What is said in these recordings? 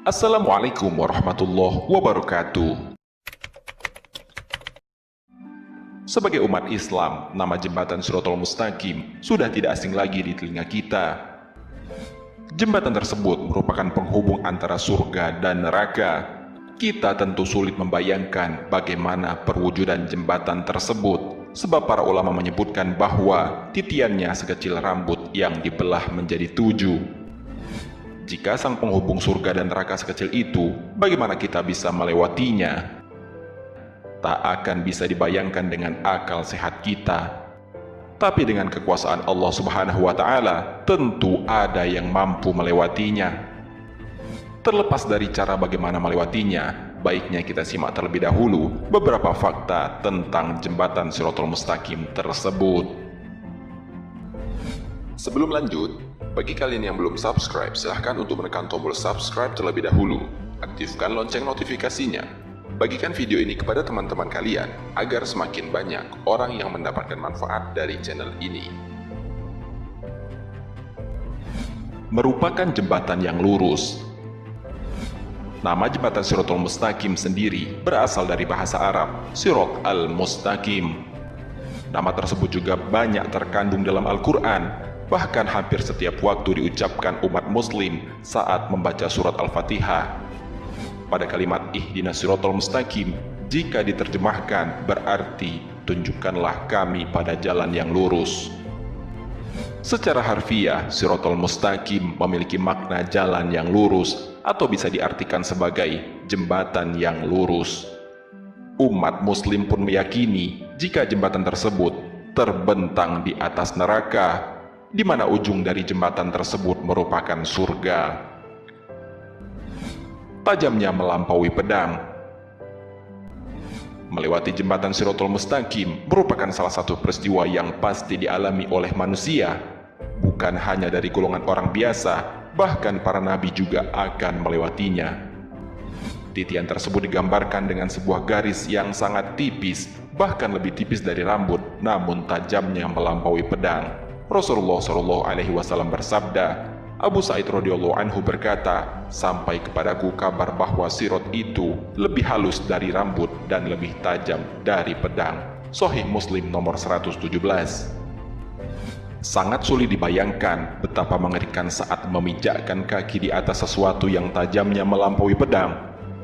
Assalamualaikum warahmatullahi wabarakatuh. Sebagai umat Islam, nama jembatan Shirathul Mustaqim sudah tidak asing lagi di telinga kita. Jembatan tersebut merupakan penghubung antara surga dan neraka. Kita tentu sulit membayangkan bagaimana perwujudan jembatan tersebut, sebab para ulama menyebutkan bahwa titiannya sekecil rambut yang dibelah menjadi 7. Jika sang penghubung surga dan neraka sekecil itu, bagaimana kita bisa melewatinya? Tak akan bisa dibayangkan dengan akal sehat kita. Tapi dengan kekuasaan Allah Subhanahu wa Ta'ala, tentu ada yang mampu melewatinya. Terlepas dari cara bagaimana melewatinya, baiknya kita simak terlebih dahulu beberapa fakta tentang jembatan Shirathul Mustaqim tersebut. Sebelum lanjut, bagi kalian yang belum subscribe, silahkan untuk menekan tombol subscribe terlebih dahulu. Aktifkan lonceng notifikasinya. Bagikan video ini kepada teman-teman kalian, agar semakin banyak orang yang mendapatkan manfaat dari channel ini. Merupakan jembatan yang lurus. Nama jembatan Shirathul Mustaqim sendiri berasal dari bahasa Arab, Sirat al-Mustaqim. Nama tersebut juga banyak terkandung dalam Al-Quran. Bahkan hampir setiap waktu diucapkan umat muslim saat membaca surat Al-Fatihah. Pada kalimat Ihdinas Shirathul Mustaqim, jika diterjemahkan berarti tunjukkanlah kami pada jalan yang lurus. Secara harfiah, Shirathul Mustaqim memiliki makna jalan yang lurus, atau bisa diartikan sebagai jembatan yang lurus. Umat muslim pun meyakini jika jembatan tersebut terbentang di atas neraka, di mana ujung dari jembatan tersebut merupakan surga. Tajamnya melampaui pedang. Melewati jembatan Shirathul Mustaqim merupakan salah satu peristiwa yang pasti dialami oleh manusia. Bukan hanya dari golongan orang biasa, bahkan para nabi juga akan melewatinya. Titian tersebut digambarkan dengan sebuah garis yang sangat tipis, bahkan lebih tipis dari rambut, namun tajamnya melampaui pedang. Rasulullah Shallallahu Alaihi Wasallam bersabda, Abu Sa'id radhiyallahu anhu berkata, sampai kepadaku kabar bahwa sirat itu lebih halus dari rambut dan lebih tajam dari pedang. Sahih Muslim nomor 117. Sangat sulit dibayangkan betapa mengerikan saat memijakkan kaki di atas sesuatu yang tajamnya melampaui pedang.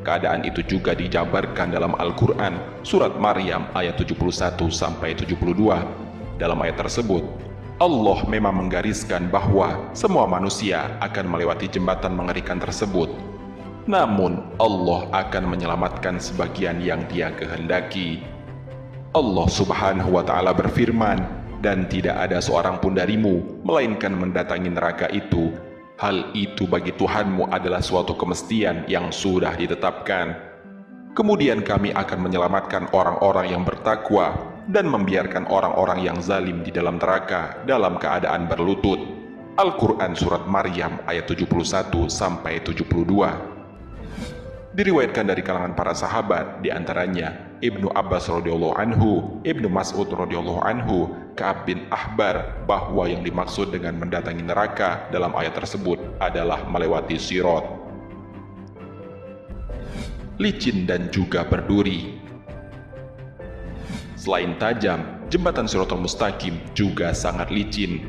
Keadaan itu juga dijabarkan dalam Al-Quran, surat Maryam ayat 71-72. Dalam ayat tersebut, Allah memang menggariskan bahwa semua manusia akan melewati jembatan mengerikan tersebut. Namun, Allah akan menyelamatkan sebagian yang Dia kehendaki. Allah Subhanahu wa Ta'ala berfirman, dan tidak ada seorang pun darimu melainkan mendatangi neraka itu. Hal itu bagi Tuhanmu adalah suatu kemestian yang sudah ditetapkan. Kemudian kami akan menyelamatkan orang-orang yang bertakwa dan membiarkan orang-orang yang zalim di dalam neraka dalam keadaan berlutut. Al-Quran Surat Maryam ayat 71-72. Diriwayatkan dari kalangan para sahabat, diantaranya Ibnu Abbas radhiyallahu anhu, Ibnu Mas'ud radhiyallahu anhu, Ka'ab bin Ahbar, bahwa yang dimaksud dengan mendatangi neraka dalam ayat tersebut adalah melewati sirat. Licin dan juga berduri. Selain tajam, jembatan Shirathul Mustaqim juga sangat licin.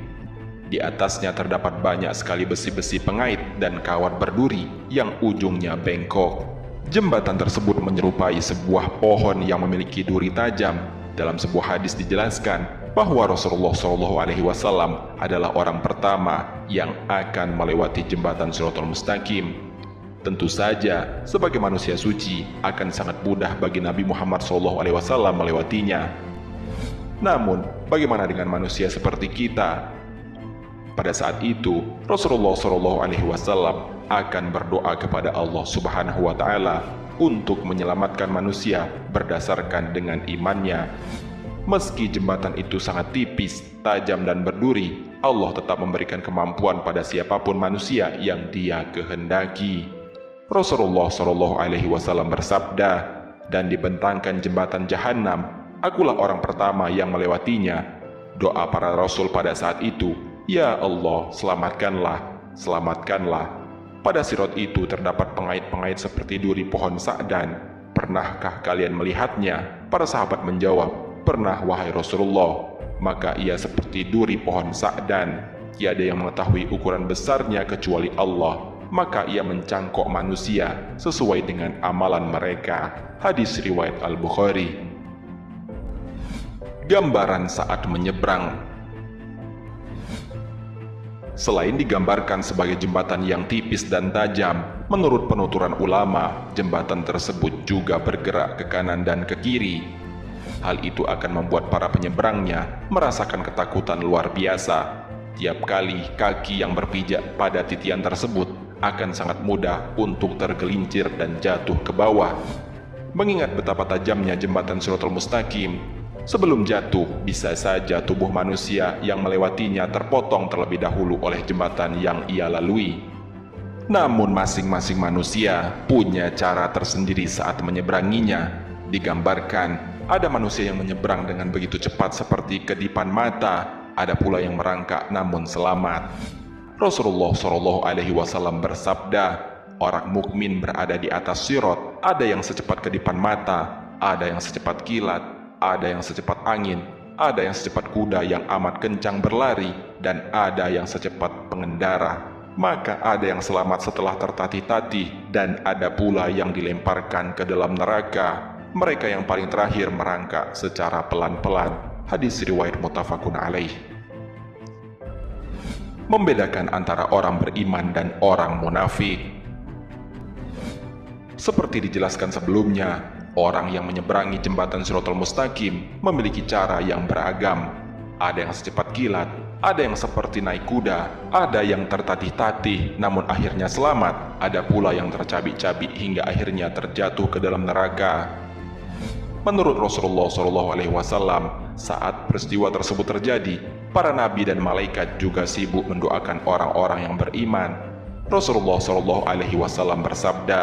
Di atasnya terdapat banyak sekali besi-besi pengait dan kawat berduri yang ujungnya bengkok. Jembatan tersebut menyerupai sebuah pohon yang memiliki duri tajam. Dalam sebuah hadis dijelaskan bahwa Rasulullah SAW adalah orang pertama yang akan melewati jembatan Shirathul Mustaqim. Tentu saja, sebagai manusia suci, akan sangat mudah bagi Nabi Muhammad SAW melewatinya. Namun, bagaimana dengan manusia seperti kita? Pada saat itu, Rasulullah SAW akan berdoa kepada Allah Subhanahu wa Ta'ala untuk menyelamatkan manusia berdasarkan dengan imannya. Meski jembatan itu sangat tipis, tajam dan berduri, Allah tetap memberikan kemampuan pada siapapun manusia yang Dia kehendaki. Rasulullah SAW bersabda, dan dibentangkan jembatan Jahannam, akulah orang pertama yang melewatinya. Doa para rasul pada saat itu, ya Allah, selamatkanlah, selamatkanlah. Pada sirot itu terdapat pengait-pengait seperti duri pohon sa'dan. Pernahkah kalian melihatnya? Para sahabat menjawab, pernah wahai Rasulullah. Maka ia seperti duri pohon sa'dan. Tiada yang mengetahui ukuran besarnya kecuali Allah. Maka ia mencangkok manusia sesuai dengan amalan mereka. Hadis riwayat Al-Bukhari. Gambaran saat menyeberang. Selain digambarkan sebagai jembatan yang tipis dan tajam, menurut penuturan ulama, jembatan tersebut juga bergerak ke kanan dan ke kiri. Hal itu akan membuat para penyeberangnya merasakan ketakutan luar biasa. Tiap kali kaki yang berpijak pada titian tersebut akan sangat mudah untuk tergelincir dan jatuh ke bawah. Mengingat betapa tajamnya jembatan Shiratal Mustaqim, sebelum jatuh bisa saja tubuh manusia yang melewatinya terpotong terlebih dahulu oleh jembatan yang ia lalui. Namun masing-masing manusia punya cara tersendiri saat menyeberanginya. Digambarkan ada manusia yang menyeberang dengan begitu cepat seperti kedipan mata, ada pula yang merangkak namun selamat. Rasulullah Shallallahu Alaihi Wasallam bersabda, orang mukmin berada di atas sirat, ada yang secepat kedipan mata, ada yang secepat kilat, ada yang secepat angin, ada yang secepat kuda yang amat kencang berlari, dan ada yang secepat pengendara. Maka ada yang selamat setelah tertatih-tatih, dan ada pula yang dilemparkan ke dalam neraka. Mereka yang paling terakhir merangkak secara pelan-pelan. Hadis riwayat muttafaqun alaih. Membedakan antara orang beriman dan orang munafik. Seperti dijelaskan sebelumnya, orang yang menyeberangi jembatan Shiratal Mustaqim memiliki cara yang beragam. Ada yang secepat kilat, ada yang seperti naik kuda, ada yang tertatih-tatih namun akhirnya selamat, ada pula yang tercabik-cabik hingga akhirnya terjatuh ke dalam neraka. Menurut Rasulullah SAW, saat peristiwa tersebut terjadi, para nabi dan malaikat juga sibuk mendoakan orang-orang yang beriman. Rasulullah SAW bersabda,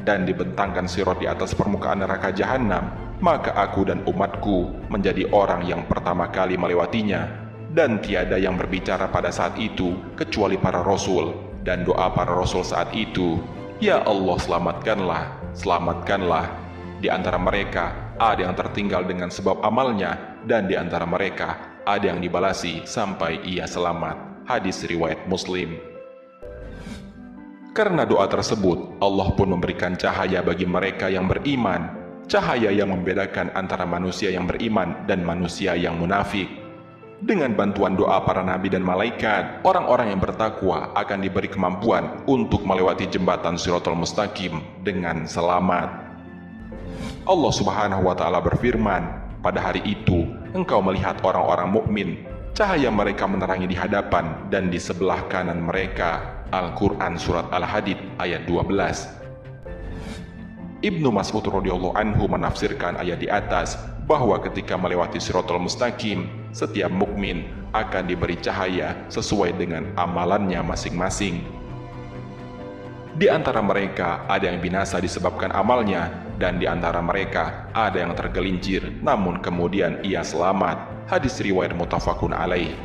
dan dibentangkan sirat di atas permukaan neraka jahanam, maka aku dan umatku menjadi orang yang pertama kali melewatinya. Dan tiada yang berbicara pada saat itu kecuali para rasul, dan doa para rasul saat itu, ya Allah selamatkanlah, selamatkanlah. Di antara mereka ada yang tertinggal dengan sebab amalnya, dan di antara mereka ada yang dibalasi sampai ia selamat. Hadis riwayat Muslim. Karena doa tersebut, Allah pun memberikan cahaya bagi mereka yang beriman, cahaya yang membedakan antara manusia yang beriman dan manusia yang munafik. Dengan bantuan doa para nabi dan malaikat, orang-orang yang bertakwa akan diberi kemampuan untuk melewati jembatan Shiratal Mustaqim dengan selamat. Allah Subhanahu wa Ta'ala berfirman, pada hari itu engkau melihat orang-orang mukmin, cahaya mereka menerangi di hadapan dan di sebelah kanan mereka. Al-Quran Surat Al-Hadid ayat 12. Ibnu Mas'ud radhiyallahu anhu menafsirkan ayat di atas bahwa ketika melewati Shiratal Mustaqim, setiap mukmin akan diberi cahaya sesuai dengan amalannya masing-masing. Di antara mereka ada yang binasa disebabkan amalnya, dan di antara mereka ada yang tergelincir namun kemudian ia selamat. Hadis riwayat muttafaqun alaih.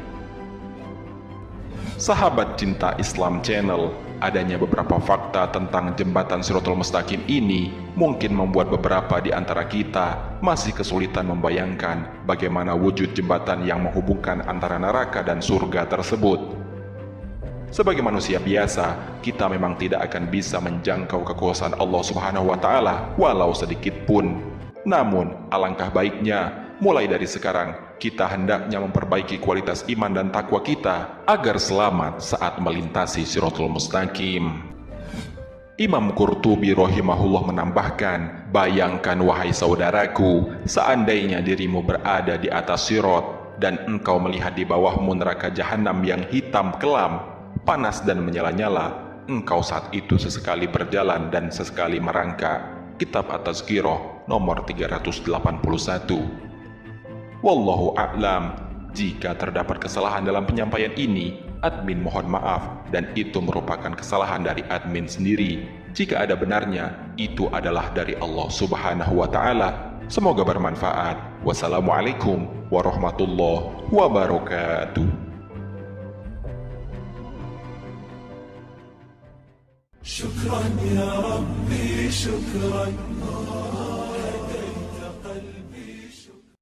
Sahabat Cinta Islam Channel, adanya beberapa fakta tentang jembatan Shiratal Mustaqim ini mungkin membuat beberapa di antara kita masih kesulitan membayangkan bagaimana wujud jembatan yang menghubungkan antara neraka dan surga tersebut. Sebagai manusia biasa, kita memang tidak akan bisa menjangkau kekuasaan Allah Subhanahu wa Ta'ala walau sedikit pun. Namun, alangkah baiknya mulai dari sekarang kita hendaknya memperbaiki kualitas iman dan takwa kita agar selamat saat melintasi Shiratal Mustaqim. Imam Qurtubi rahimahullah menambahkan, bayangkan wahai saudaraku, seandainya dirimu berada di atas sirat dan engkau melihat di bawahmu neraka jahanam yang hitam kelam, panas dan menyala-nyala, engkau saat itu sesekali berjalan dan sesekali merangkak. Kitab At-Tazkirah nomor 381. Wallahu a'lam. Jika terdapat kesalahan dalam penyampaian ini, admin mohon maaf, dan itu merupakan kesalahan dari admin sendiri. Jika ada benarnya, itu adalah dari Allah Subhanahu wa Ta'ala. Semoga bermanfaat. Wassalamualaikum warahmatullahi wabarakatuh. شكرا يا ربي شكرا